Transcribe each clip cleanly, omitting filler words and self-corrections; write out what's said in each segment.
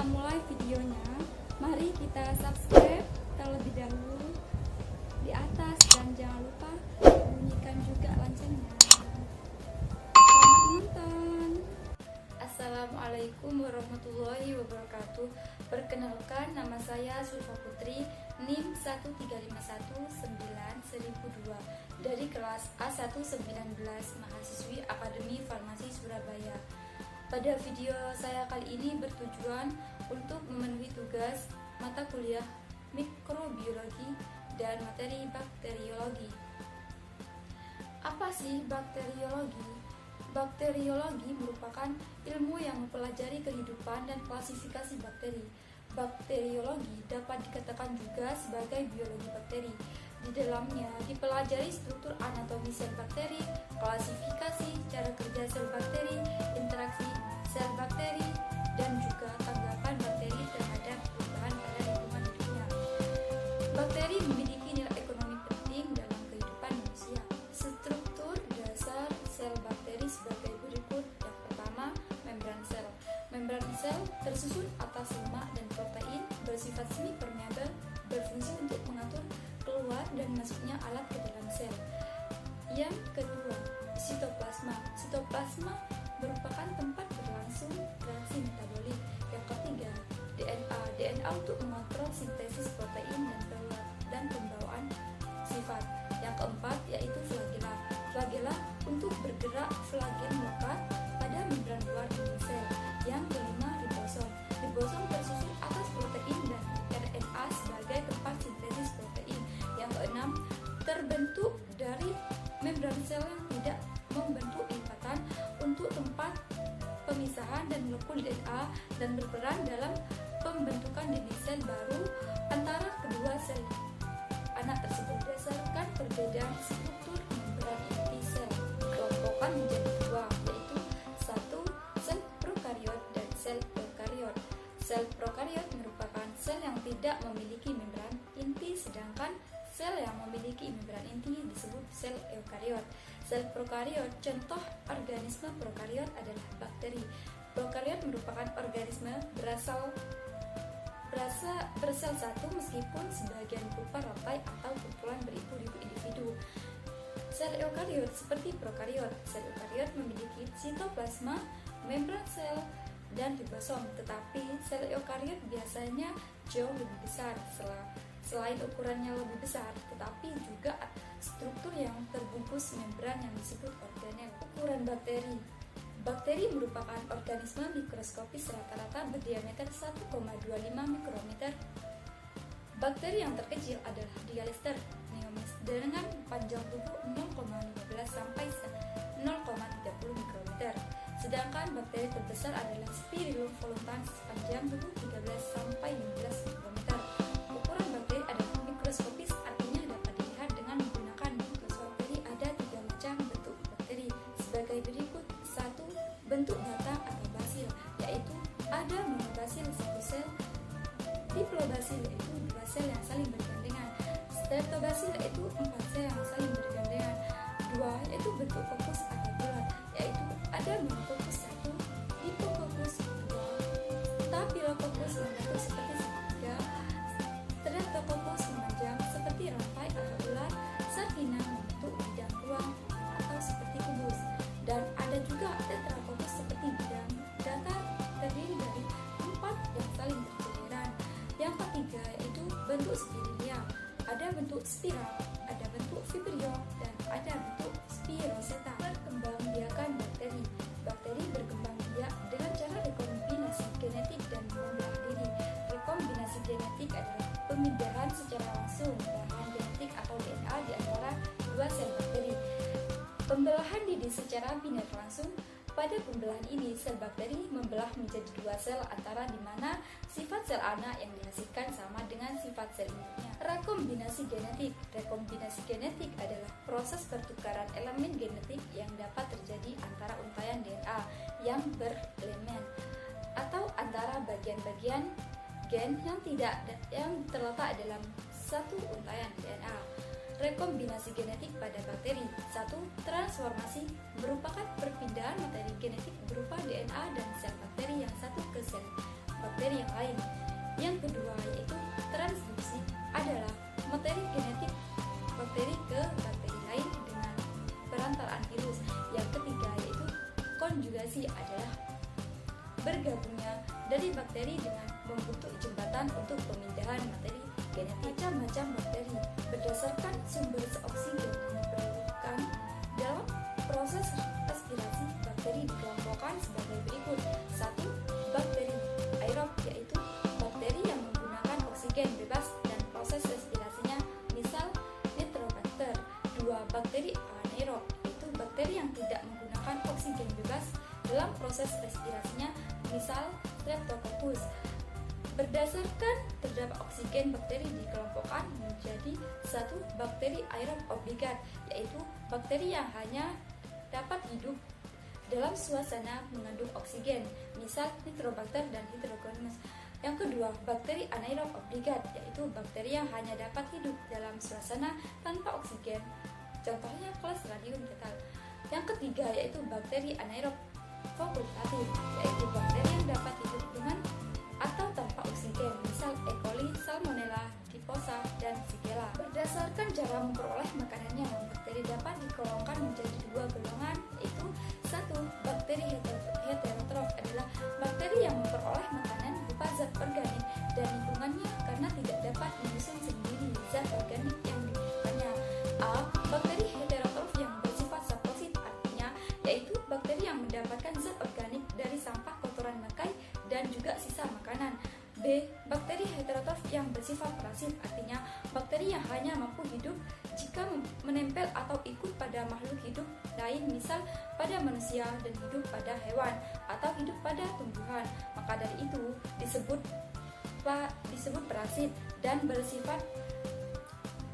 kita mulai videonya, mari kita subscribe terlebih dahulu di atas dan jangan lupa bunyikan juga loncengnya. Selamat menonton. Assalamualaikum warahmatullahi wabarakatuh. Perkenalkan, nama saya Sulfa Putri, NIM 13519-1002 dari kelas A119, mahasiswi Akademi Farmasi Surabaya. Pada video saya kali ini bertujuan untuk memenuhi tugas mata kuliah mikrobiologi dan materi bakteriologi. Apa sih bakteriologi? Bakteriologi merupakan ilmu yang mempelajari kehidupan dan klasifikasi bakteri. Bakteriologi dapat dikatakan juga sebagai biologi bakteri. Di dalamnya dipelajari struktur anatomi sel bakteri, klasifikasi, cara kerja sel bakteri, interaksi sel bakteri, dan juga tanggapan bakteri terhadap perubahan pada lingkungan hidupnya. Bakteri memiliki nilai ekonomi penting dalam kehidupan manusia. Struktur dasar sel bakteri sebagai berikut. Yang pertama, membran sel. Membran sel tersusun atas lemak dan protein, bersifat semi permeabel, berfungsi untuk mengatur keluar dan masuknya alat ke dalam sel. Yang kedua, sitoplasma. Sitoplasma merupakan tempat berlangsung reaksi metabolik. Yang ketiga, DNA. DNA untuk mengontrol sintesis protein dan pembawaan sifat. Yang keempat yaitu flagela. Flagela untuk bergerak, flagel melekat pada membran luar dari sel. Yang kelima, ribosom. Ribosom tersusun atas protein dan RNA sebagai tempat sintesis protein. Yang keenam, terbentuk dari membran sel yang tidak membentuk ikatan untuk tempat pemisahan dan molekul DNA dan berperan dalam pembentukan jenis sel baru antara kedua sel anak tersebut. Berdasarkan perbedaan struktur membran inti sel, kelompokkan menjadi dua, yaitu satu, sel prokariot dan sel eukariot. Sel prokariot merupakan sel yang tidak memiliki membran inti, sedangkan sel yang memiliki membran inti disebut sel eukariot. Sel prokariot, contoh organisme prokariot adalah bakteri. Prokariot merupakan organisme bersel satu meskipun sebagian berupa rantai atau kumpulan beribu-ribu individu. Sel eukariot seperti prokariot. Sel eukariot memiliki sitoplasma, membran sel, dan ribosom, tetapi sel eukariot biasanya jauh lebih besar. Selain ukurannya lebih besar, tetapi juga struktur yang terbungkus membran yang disebut organel. Ukuran bakteri. Bakteri merupakan organisme mikroskopis rata-rata berdiameter 1,25 mikrometer. Bakteri yang terkecil adalah Dialister neomes dengan panjang tubuh 0,15 sampai 0,30 mikrometer. Sedangkan bakteri terbesar adalah Spirillum voluntas panjang tubuh 13 sampai 15 mikrometer. Ukuran bakteri adalah mikroskopis, artinya dapat dilihat dengan menggunakan mikroskop. Ada tiga macam bentuk bakteri sebagai berikut. Satu, bentuk batang atau basil, yaitu ada monobasil satu sel, diplobasil yaitu dua sel yang saling bergandengan, streptobasil yaitu empat sel yang saling bergandengan. Dua, yaitu bentuk fokus atau bulat, yaitu ada monofokus satu, hipofokus dua, stafilococcus membentuk seperti segitiga, streptococcus memanjang seperti rantai atau ular, sardina membentuk bidang ruang atau seperti kubus, dan ada juga tetracoccus seperti bidang datar terdiri dari empat yang saling bergiliran. Yang ketiga yaitu bentuk spirilia, ada bentuk spiral, ada bentuk vibrio, dan ada bentuk spiroseta. Perkembangbiakan bakteri. Bakteri berkembang biak dengan cara rekombinasi genetik dan membelah diri. Rekombinasi genetik adalah pemindahan secara langsung bahan genetik atau DNA di antara dua sel bakteri. Pembelahan diri secara biner langsung. Pada pembelahan ini, sel bakteri membelah menjadi dua sel antara di mana sifat sel anak yang dihasilkan sama dengan sifat sel induknya. Rekombinasi genetik. Rekombinasi genetik adalah proses pertukaran elemen genetik yang dapat terjadi antara untaian DNA yang berelemen atau antara bagian-bagian gen yang terletak dalam satu untaian DNA. Rekombinasi genetik pada bakteri. 1. Transformasi merupakan perpindahan materi genetik berupa DNA dan sel bakteri yang satu ke sel bakteri yang lain. Yang kedua yaitu transduksi adalah materi genetik bakteri ke bakteri lain dengan perantaraan virus. Yang ketiga yaitu konjugasi adalah bergabungnya dari bakteri dengan membentuk jembatan untuk pemindahan materi genetik. Macam-macam bakteri berdasarkan sumber oksigen yang diperlukan dalam proses respirasi. Bakteri dikelompokkan sebagai berikut. 1. Bakteri aerob, yaitu bakteri yang menggunakan oksigen bebas dan proses respirasinya, misal Nitrobacter. 2. Bakteri anaerob, yaitu bakteri yang tidak menggunakan oksigen bebas dalam proses respirasinya, misal Streptococcus. Berdasarkan terdapat oksigen, bakteri dikelompokkan menjadi 1. Bakteri aerob obligat, yaitu bakteri yang hanya dapat hidup dalam suasana mengandung oksigen, misal Nitrobacter dan Heterogonus. Yang kedua, bakteri anaerob obligat, yaitu bakteri yang hanya dapat hidup dalam suasana tanpa oksigen, contohnya Clostridium ketale. Yang ketiga yaitu bakteri anaerob fakultatif, yaitu bakteri yang dapat hidup dengan atau tanpa oksigen, misal E. coli, Salmonella, Typhosa, dan Shigella. Berdasarkan cara memperoleh makanannya, bakteri dapat digolongkan menjadi 2 golongan, yaitu 1. Bakteri heterotrof adalah bakteri yang memperoleh makanan berupa zat organik dan lingkungannya karena tidak dapat menyusun sendiri zat organik yang dibutuhkannya. A. Bakteri heterotrof yang bersifat saprosit, artinya yaitu bakteri yang mendapatkan zat organik dari sampah, kotoran bangkai, dan juga sisa makanan. B. Bakteri heterotrof yang bersifat parasit, artinya bakteri yang hanya mampu hidup jika menempel atau ikut pada makhluk hidup lain, misal pada manusia, dan hidup pada hewan atau hidup pada tumbuhan. Maka dari itu disebut parasit dan bersifat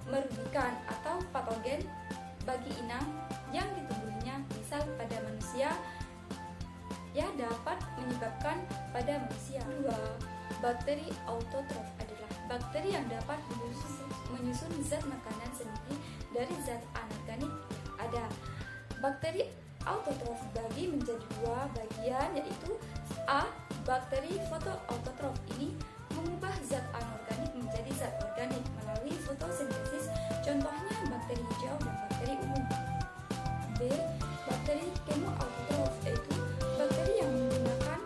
merugikan atau patogen bagi inang yang ditumbuhinya, misal pada manusia, ya dapat menyebabkan pada manusia. 2. Bakteri autotrof adalah bakteri yang dapat menyusun zat makanan sendiri dari zat anorganik yang ada. Bakteri autotrof dibagi menjadi 2 bagian, yaitu A. Bakteri fotoautotrof, ini mengubah zat anorganik menjadi zat organik melalui fotosintesis, contohnya bakteri hijau dan bakteri umum. B. Bakteri kemoautotrof, yaitu bakteri yang menggunakan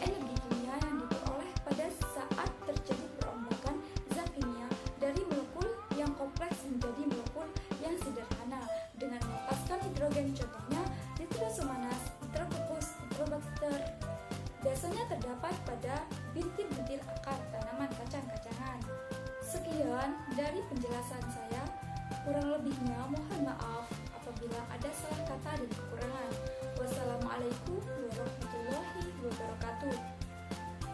energi kimia yang diperoleh pada saat terjadi perombakan zat kimia dari molekul yang kompleks menjadi molekul yang sederhana dengan melepaskan hidrogen, contohnya Nitrosomonas, Nitrococcus, Nitrobacter. Biasanya terdapat pada bintil-bintil akar tanaman kacang-kacangan. Sekian dari penjelasan saya. Kurang lebihnya mohon maaf apabila ada salah kata dan kekurangan. Wassalamualaikum warahmatullahi wabarakatuh.